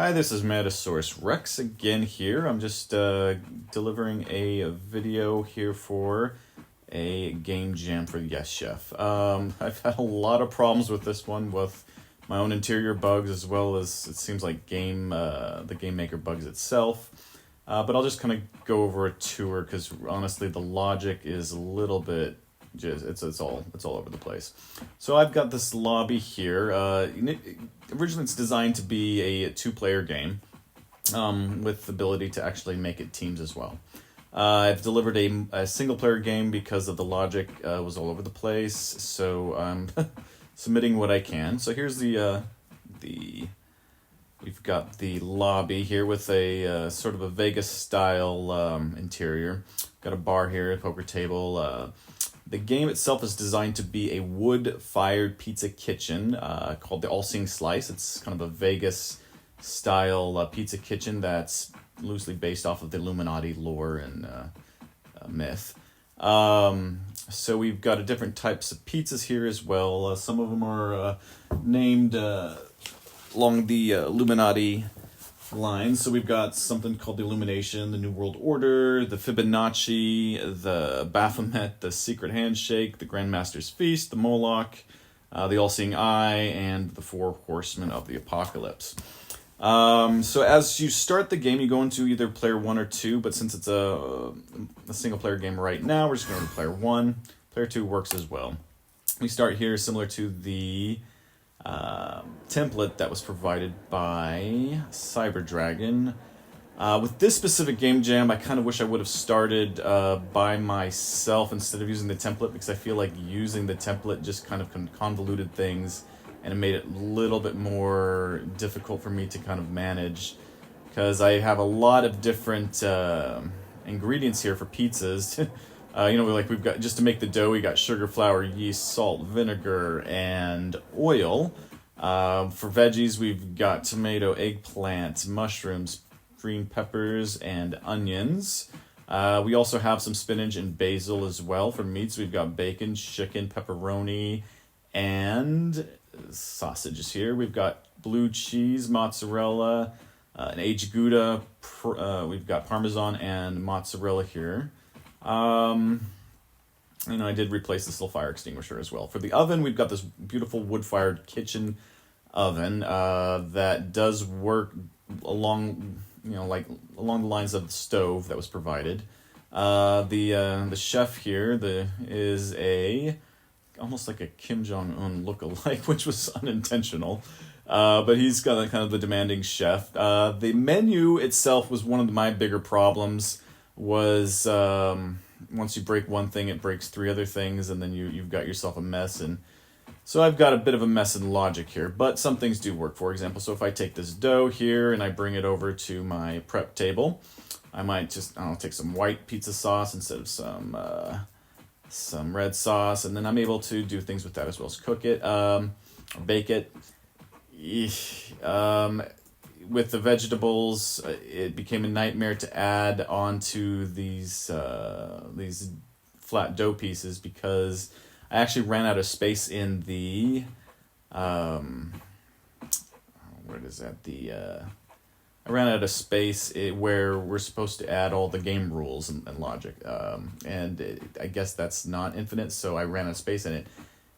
Hi, this is Metasaurus Rex again here. I'm just delivering a video here for a game jam for Yes Chef. I've had a lot of problems with this one with my own interior bugs as well as it seems like the game maker bugs itself. But I'll just kind of go over a tour because honestly the logic is a little bit it's all over the place. So I've got this lobby here. Originally it's designed to be a two-player game with the ability to actually make it teams as well. I've delivered a single-player game because of the logic was all over the place, so I'm submitting what I can. So here's we've got the lobby here with a sort of a Vegas-style interior. Got a bar here, a poker table. The game itself is designed to be a wood-fired pizza kitchen called the All-Seeing Slice. It's kind of a Vegas-style pizza kitchen that's loosely based off of the Illuminati lore and myth. So we've got different types of pizzas here as well. Some of them are named along the Illuminati lines. So we've got something called the Illumination, the New World Order, the Fibonacci, the Baphomet, the Secret Handshake, the Grandmaster's Feast, the Moloch, the All-Seeing Eye, and the Four Horsemen of the Apocalypse. So as you start the game, you go into either player 1 or 2, but since it's a single-player game right now, we're just going to player 1. Player 2 works as well. We start here similar to the template that was provided by Cyber Dragon. With this specific game jam, I kind of wish I would have started by myself instead of using the template, because I feel like using the template just kind of convoluted things and it made it a little bit more difficult for me to kind of manage, because I have a lot of different ingredients here for pizzas. We've got, just to make the dough, we got sugar, flour, yeast, salt, vinegar, and oil. For veggies, we've got tomato, eggplant, mushrooms, green peppers, and onions. We also have some spinach and basil as well. For meats, we've got bacon, chicken, pepperoni, and sausages here. We've got blue cheese, mozzarella, an aged Gouda. We've got Parmesan and mozzarella here. I did replace this little fire extinguisher as well. For the oven, we've got this beautiful wood-fired kitchen oven that does work along the lines of the stove that was provided. The chef here is almost like a Kim Jong-un look-alike, which was unintentional. But he's got kind of the demanding chef. The menu itself was one of my bigger problems. Was once you break one thing, it breaks 3 other things, and then you've got yourself a mess. And so I've got a bit of a mess in logic here, but some things do work. For example, so if I take this dough here and I bring it over to my prep table, I might just take some white pizza sauce instead of some red sauce, and then I'm able to do things with that as well as cook it, or bake it. With the vegetables, it became a nightmare to add onto these flat dough pieces because I actually ran out of space in the I ran out of space where we're supposed to add all the game rules and logic, I guess that's not infinite, so I ran out of space in it.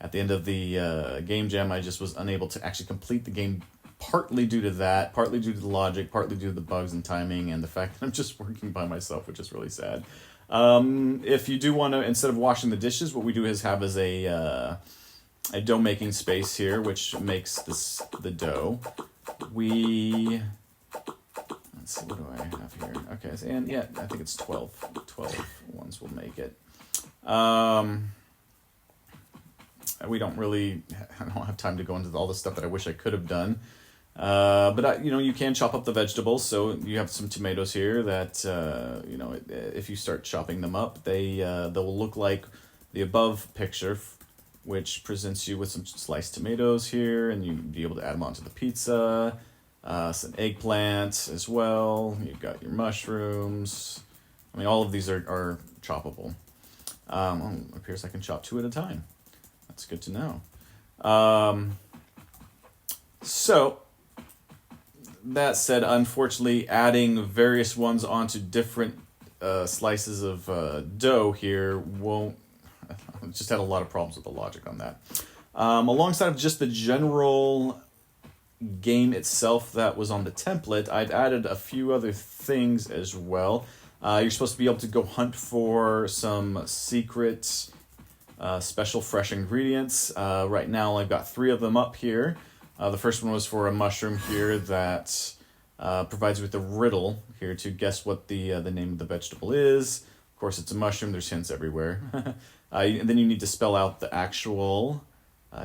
At the end of the game jam, I just was unable to actually complete the game, partly due to that, partly due to the logic, partly due to the bugs and timing, and the fact that I'm just working by myself, which is really sad. If you do want to, instead of washing the dishes, what we do is have a dough making space here, which makes the dough. Let's see, what do I have here? Okay, and yeah, I think it's 12 ones will make it. I don't have time to go into all the stuff that I wish I could have done. But you can chop up the vegetables. So you have some tomatoes here that, if you start chopping them up, they'll look like the above picture, which presents you with some sliced tomatoes here, and you'll be able to add them onto the pizza. Some eggplant as well. You've got your mushrooms. All of these are choppable. It appears I can chop 2 at a time. That's good to know. So that said, unfortunately, adding various ones onto different slices of dough here won't. Just had a lot of problems with the logic on that. Alongside of just the general game itself that was on the template, I've added a few other things as well. You're supposed to be able to go hunt for some secret special fresh ingredients. Right now I've got 3 of them up here. The first one was for a mushroom here that provides you with a riddle here to guess what the name of the vegetable is. Of course, it's a mushroom. There's hints everywhere. And then you need to spell out the actual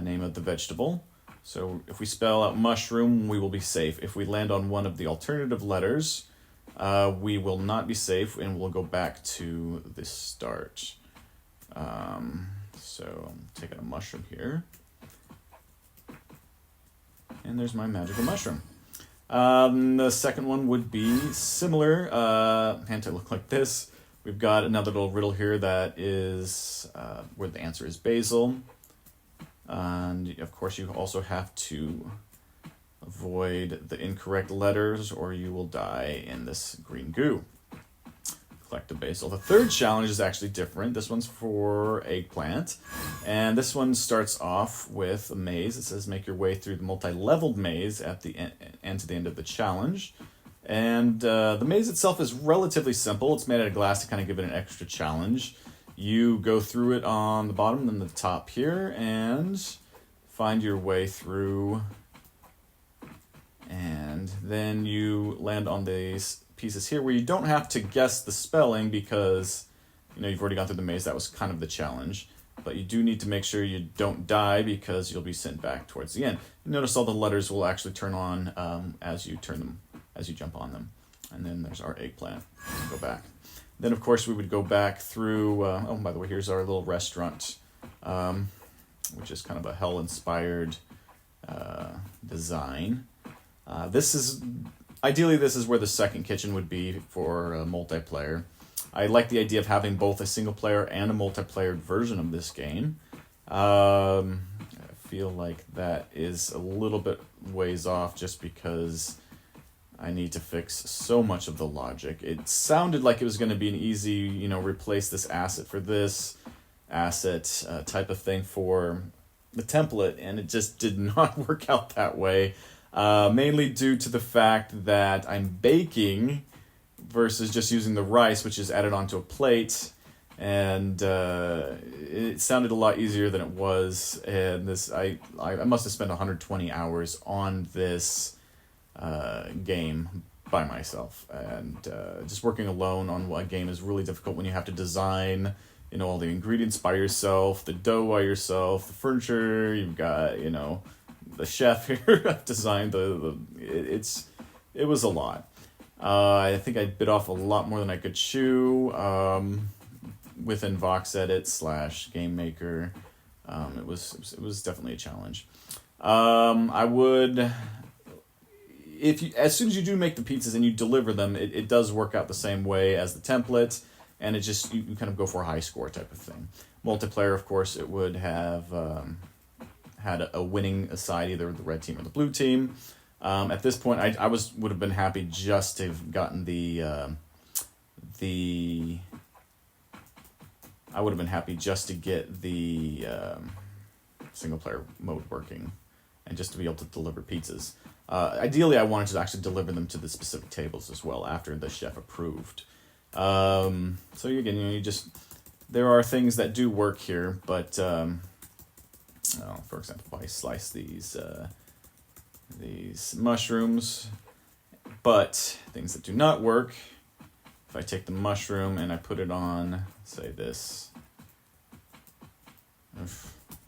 name of the vegetable. So if we spell out mushroom, we will be safe. If we land on one of the alternative letters, we will not be safe, and we'll go back to the start. So I'm taking a mushroom here. And there's my magical mushroom. The second one would be similar. Hint, it look like this. We've got another little riddle here that is where the answer is basil. And of course you also have to avoid the incorrect letters or you will die in this green goo. Collect the basil. The third challenge is actually different. This one's for eggplant. And this one starts off with a maze. It says make your way through the multi-leveled maze at the end to the end of the challenge. And the maze itself is relatively simple. It's made out of glass to kind of give it an extra challenge. You go through it on the bottom and the top here and find your way through. And then you land on these pieces here where you don't have to guess the spelling because you've already gone through the maze. That was kind of the challenge. But you do need to make sure you don't die because you'll be sent back towards the end. Notice all the letters will actually turn on as you jump on them. And then there's our eggplant. Go back. Then, of course, we would go back through... oh, by the way, here's our little restaurant, which is kind of a hell-inspired design. Ideally, this is where the second kitchen would be for multiplayer. I like the idea of having both a single-player and a multiplayer version of this game. I feel like that is a little bit ways off just because... I need to fix so much of the logic. It sounded like it was going to be an easy, replace this asset for this asset type of thing for the template, and it just did not work out that way. Mainly due to the fact that I'm baking versus just using the rice, which is added onto a plate, and it sounded a lot easier than it was. And I must have spent 120 hours on this game by myself, and just working alone on a game is really difficult when you have to design all the ingredients by yourself, the dough by yourself, the furniture you've got, the chef here designed it was a lot. I think I bit off a lot more than I could chew within Vox Edit / Game Maker. It was definitely a challenge. I would, as soon as you do make the pizzas and you deliver them, it does work out the same way as the template, and it just, you kind of go for a high score type of thing. Multiplayer, of course, it would have had a winning side, either the red team or the blue team. At this point, I would have been happy just to have gotten I would have been happy just to get the single player mode working and just to be able to deliver pizzas. Ideally, I wanted to actually deliver them to the specific tables as well after the chef approved. So again, there are things that do work here, but for example, if I slice these mushrooms, but things that do not work, if I take the mushroom and I put it on, say this,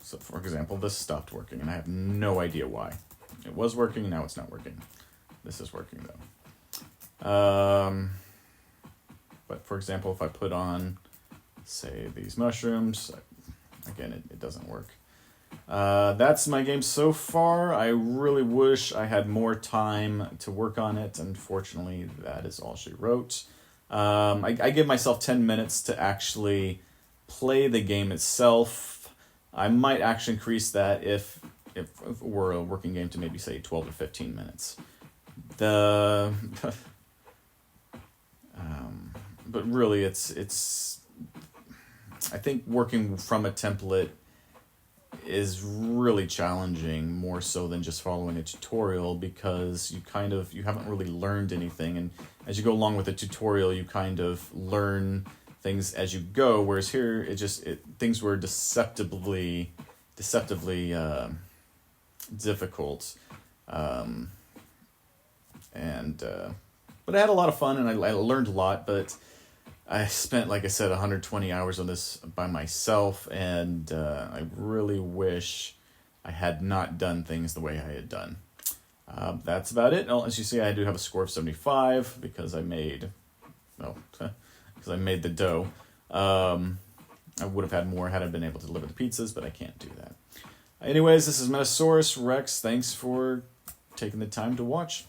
so for example, this stopped working and I have no idea why. It was working, and now it's not working. This is working though. But for example, if I put on, say, these mushrooms, again, it doesn't work. That's my game so far. I really wish I had more time to work on it. Unfortunately, that is all she wrote. I give myself 10 minutes to actually play the game itself. I might actually increase that if it were a working game to maybe say 12 to 15 minutes. The but really it's I think working from a template is really challenging, more so than just following a tutorial, because you haven't really learned anything, and as you go along with the tutorial you kind of learn things as you go, whereas here things were deceptively difficult, and but I had a lot of fun, and I learned a lot. But I spent, like I said, 120 hours on this by myself, and I really wish I had not done things the way I had done. That's about it. As you see, I do have a score of 75 because I made the dough. I would have had more had I been able to deliver the pizzas, but I can't do that. Anyways, this is Metasaurus Rex. Thanks for taking the time to watch.